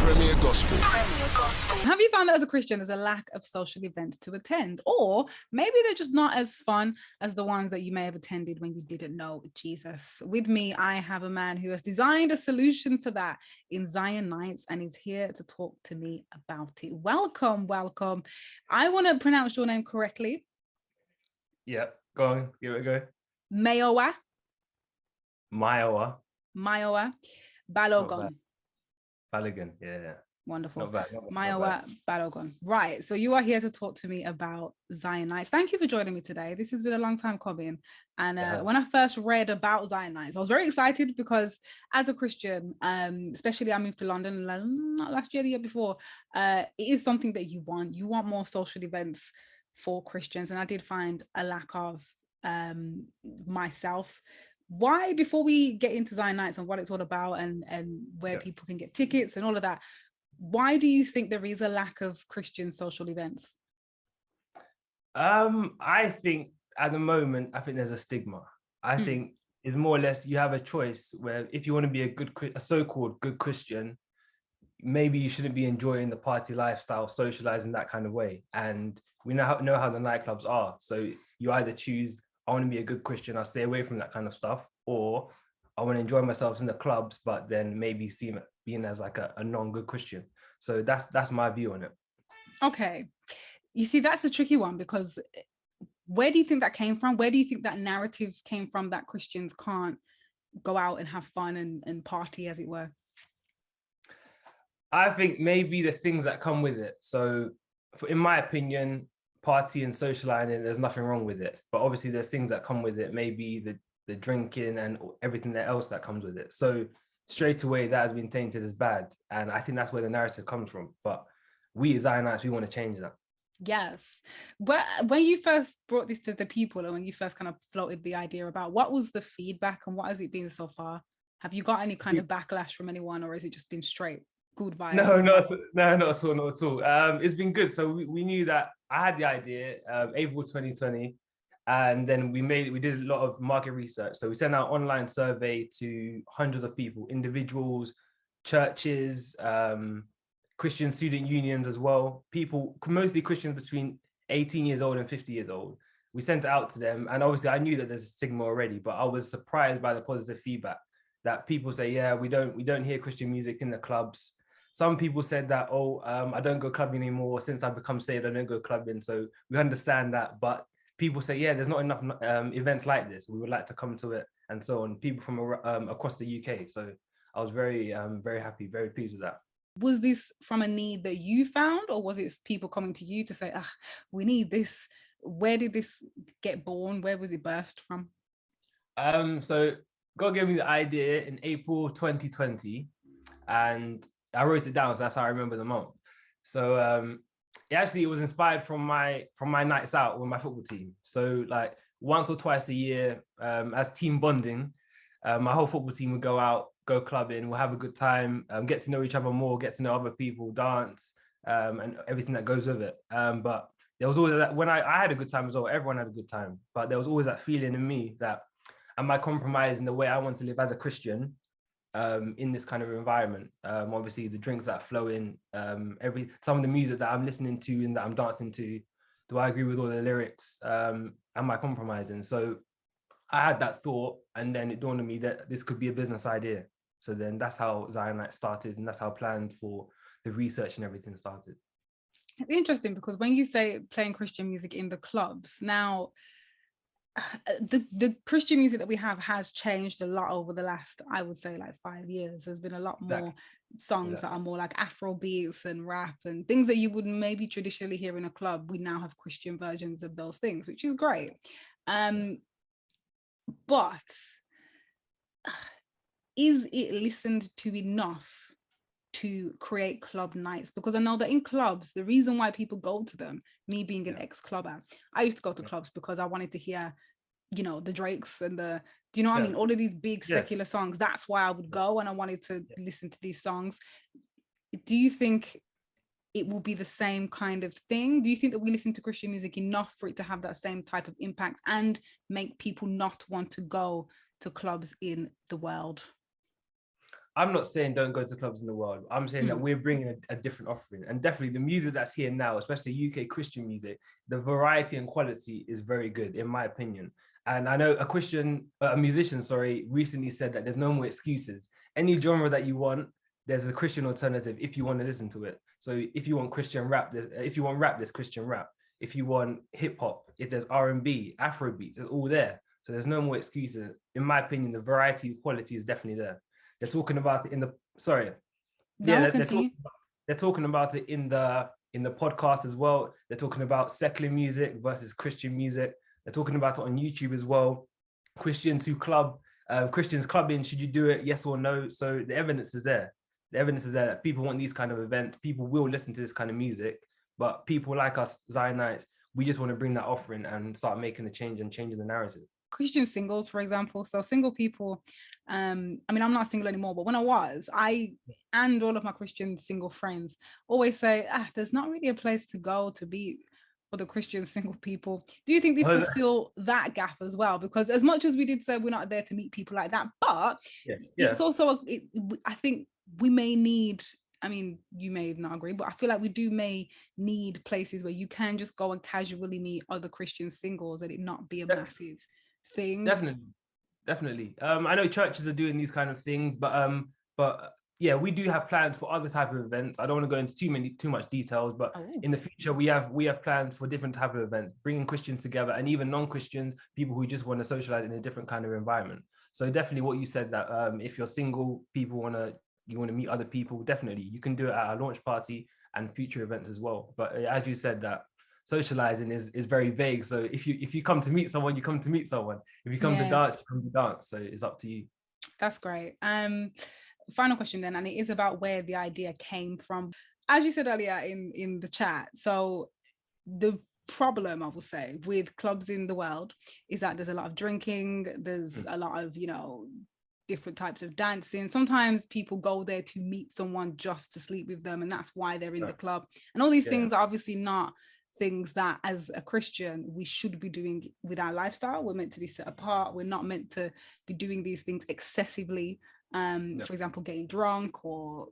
Premier Gospel. Have you found that as a Christian, there's a lack of social events to attend? Or maybe they're just not as fun as the ones that you may have attended when you didn't know Jesus. With me, I have a man who has designed a solution for that in Zion Nights and is here to talk to me about it. Welcome. I want to pronounce your name correctly. Yeah, go on, give it a go. Mayowa Balogun. Balogun, yeah. Wonderful. Not bad. Mayowa Balogun. Right. So you are here to talk to me about Zion Nights. Thank you for joining me today. This has been a long time coming. And when I first read about Zion Nights, I was very excited because as a Christian, especially I moved to London not last year, the year before, it is something that you want. You want more social events for Christians. And I did find a lack of myself. Why, before we get into Zion Nights and what it's all about and where people can get tickets and all of that, why do you think there is a lack of Christian social events? I think at the moment, there's a stigma. I think it's more or less you have a choice where if you want to be a so-called good Christian, maybe you shouldn't be enjoying the party lifestyle, socializing that kind of way. And we know how the nightclubs are. So you either choose, I want to be a good Christian, I'll stay away from that kind of stuff, or I want to enjoy myself in the clubs, but then maybe see being as like a non-good Christian. So that's my view on it. Okay. You see, that's a tricky one because where do you think that came from? Where do you think that narrative came from that Christians can't go out and have fun and party, as it were? I think maybe the things that come with it. So in my opinion, party and socializing, there's nothing wrong with it. But obviously there's things that come with it, maybe the drinking and everything else that comes with it. So straight away, that has been tainted as bad. And I think that's where the narrative comes from. But we as Zionites, we want to change that. Yes. But when you first brought this to the people and when you first kind of floated the idea about, what was the feedback and what has it been so far? Have you got any kind of backlash from anyone, or has it just been straight good vibes? No, not at all. It's been good. So we knew that I had the idea, April 2020. And then we did a lot of market research. So we sent out online survey to hundreds of people, individuals, churches, Christian student unions as well, people, mostly Christians between 18 years old and 50 years old. We sent it out to them. And obviously I knew that there's a stigma already, but I was surprised by the positive feedback that people say, yeah, we don't hear Christian music in the clubs. Some people said that, I don't go clubbing anymore. Since I've become saved, I don't go clubbing. So we understand that. But people say, yeah, there's not enough events like this. We would like to come to it and so on. People from across the UK. So I was very, very happy, very pleased with that. Was this from a need that you found, or was it people coming to you to say, we need this? Where did this get born? Where was it birthed from? So God gave me the idea in April 2020 and I wrote it down. So that's how I remember the month. So it was inspired from my nights out with my football team. So like once or twice a year, as team bonding, my whole football team would go out, go clubbing, we'll have a good time, get to know each other more, get to know other people, dance, and everything that goes with it. But there was always that when I had a good time as well, everyone had a good time, but there was always that feeling in me that am I compromising the way I want to live as a Christian in this kind of environment? Obviously the drinks that flow in, some of the music that I'm listening to and that I'm dancing to, do I agree with all the lyrics? Am I compromising? So I had that thought, and then it dawned on me that this could be a business idea. So then that's how Zion Night started, and that's how planned for the research and everything started. It's interesting because when you say playing Christian music in the clubs, now the Christian music that we have has changed a lot over the last, I would say, like 5 years. There's been a lot more songs that are more like Afro beats and rap and things that you would maybe traditionally hear in a club. We now have Christian versions of those things, which is great. But is it listened to enough to create club nights? Because I know that in clubs, the reason why people go to them, me being an ex-clubber, I used to go to clubs because I wanted to hear, the Drakes and do you know what I mean? All of these big secular songs. That's why I would go, and I wanted to listen to these songs. Do you think it will be the same kind of thing? Do you think that we listen to Christian music enough for it to have that same type of impact and make people not want to go to clubs in the world? I'm not saying don't go to clubs in the world. I'm saying that we're bringing a different offering, and definitely the music that's here now, especially UK Christian music, the variety and quality is very good, in my opinion. And I know a musician, sorry, recently said that there's no more excuses. Any genre that you want, there's a Christian alternative if you want to listen to it. So if you want Christian rap, if you want rap, there's Christian rap. If you want hip hop, if there's R&B, Afrobeat, it's all there. So there's no more excuses. In my opinion, the variety, quality is definitely there. They're talking about it in the they're talking about it in the podcast as well. They're talking about secular music versus Christian music. They're talking about it on YouTube as well. Christians clubbing, should you do it? Yes or no? So the evidence is there. The evidence is there that people want these kind of events. People will listen to this kind of music, but people like us, Zionites, we just want to bring that offering and start making the change and changing the narrative. Christian singles, for example. So single people, I mean, I'm not single anymore, but when I and all of my Christian single friends always say, there's not really a place to go to be for the Christian single people. Do you think this would fill that gap as well? Because as much as we did say we're not there to meet people like that, but it's also, I think we may need, I mean, you may not agree, but I feel like we may need places where you can just go and casually meet other Christian singles and it not be a massive thing. Definitely. I know churches are doing these kind of things, but yeah, we do have plans for other type of events. I don't want to go into too much details, but in the future we have plans for different type of events, bringing Christians together and even non-Christians, people who just want to socialize in a different kind of environment. So definitely what you said, that if you're single, you want to meet other people, definitely you can do it at a launch party and future events as well. But as you said, that socializing is very vague. So if you come to meet someone, you come to meet someone. If you come to dance, you come to dance. So it's up to you. That's great. Final question then, and it is about where the idea came from. As you said earlier in the chat, so the problem, I will say, with clubs in the world is that there's a lot of drinking, there's a lot of, different types of dancing. Sometimes people go there to meet someone just to sleep with them, and that's why they're in the club. And all these things are obviously not things that as a Christian we should be doing with our lifestyle. We're meant to be set apart. We're not meant to be doing these things excessively. For example, getting drunk or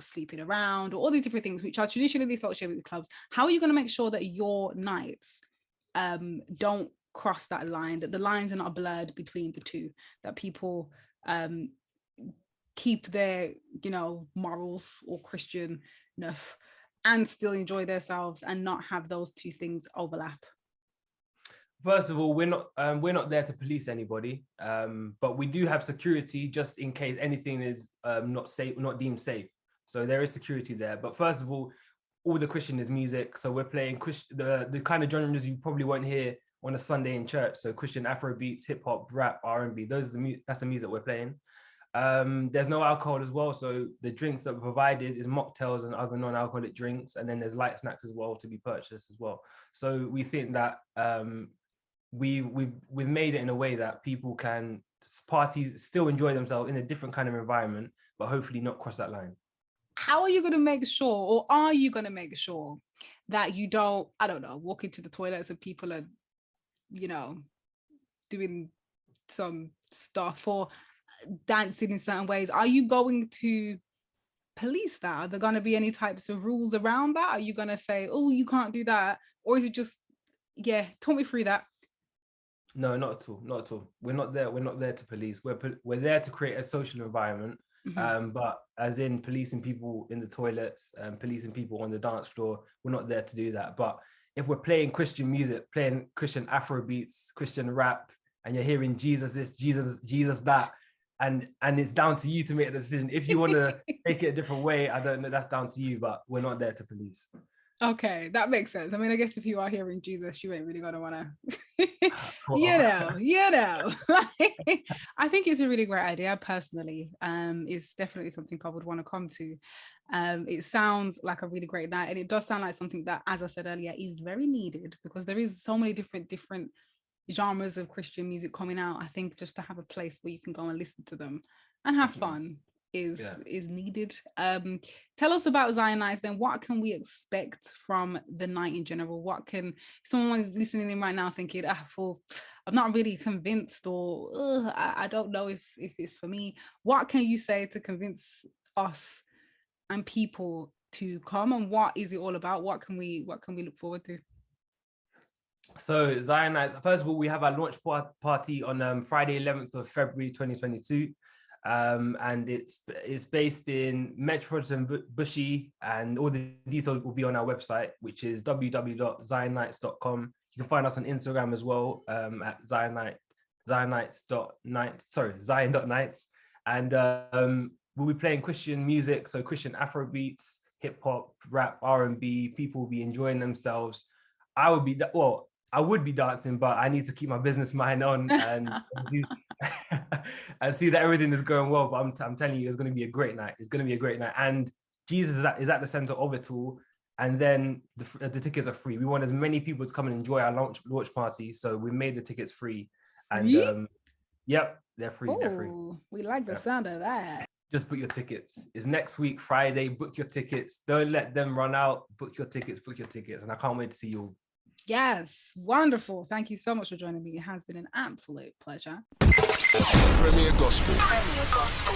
sleeping around, or all these different things which are traditionally associated with clubs. How are you going to make sure that your nights don't cross that line, that the lines are not blurred between the two, that people keep their morals or Christianness and still enjoy themselves and not have those two things overlap? First of all, we're not there to police anybody, but we do have security just in case anything is not deemed safe. So there is security there. But first of all the Christian is music. So we're playing the kind of genres you probably won't hear on a Sunday in church. So Christian Afrobeats, hip hop, rap, R&B. That's the music we're playing. There's no alcohol as well, so the drinks that are provided is mocktails and other non-alcoholic drinks, and then there's light snacks as well to be purchased as well. So we think that we've made it in a way that people can still enjoy themselves in a different kind of environment, but hopefully not cross that line. How are you going to make sure, or are you going to make sure that you don't, I don't know, walk into the toilets and people are, doing some stuff or dancing in certain ways? Are you going to police that? Are there going to be any types of rules around that? Are you going to say, oh, you can't do that? Or is it just, talk me through that? No, not at all. We're not there to police. We're there to create a social environment. But as in policing people in the toilets, policing people on the dance floor, we're not there to do that. But if we're playing Christian music, playing Christian Afro beats, Christian rap, and you're hearing Jesus this, Jesus that, and it's down to you to make a decision. If you want to take it a different way, I don't know, that's down to you, but we're not there to police. Okay, that makes sense. I mean, I guess if you are hearing Jesus, you ain't really gonna wanna, I think it's a really great idea personally. It's definitely something I would want to come to. It sounds like a really great night, and it does sound like something that, as I said earlier, is very needed, because there is so many different genres of Christian music coming out. I think just to have a place where you can go and listen to them and have fun is needed. Tell us about Zionize then. What can we expect from the night in general? What can someone's listening in right now thinking, I'm not really convinced, or I don't know if it's for me. What can you say to convince us and people to come, and what is it all about? What can we look forward to? So Zionize, first of all, we have our launch party on Friday 11th of February 2022. And it's based in Metropolitan Bushey, and all the details will be on our website, which is www.zionites.com. You can find us on Instagram as well, at zion.nights. And we'll be playing Christian music, so Christian Afro beats, hip hop, rap, R&B. People will be enjoying themselves. I would be dancing, but I need to keep my business mind on and see that everything is going well. But I'm telling you, it's going to be a great night. It's going to be a great night, and Jesus is at the center of it all. And then the tickets are free. We want as many people to come and enjoy our launch party, so we made the tickets free. And yep, they're free. Ooh, they're free. We like the sound of that. Just book your tickets. It's next week, Friday. Book your tickets. Don't let them run out. Book your tickets. And I can't wait to see you all. Yes, wonderful. Thank you so much for joining me. It has been an absolute pleasure. Premier Gospel.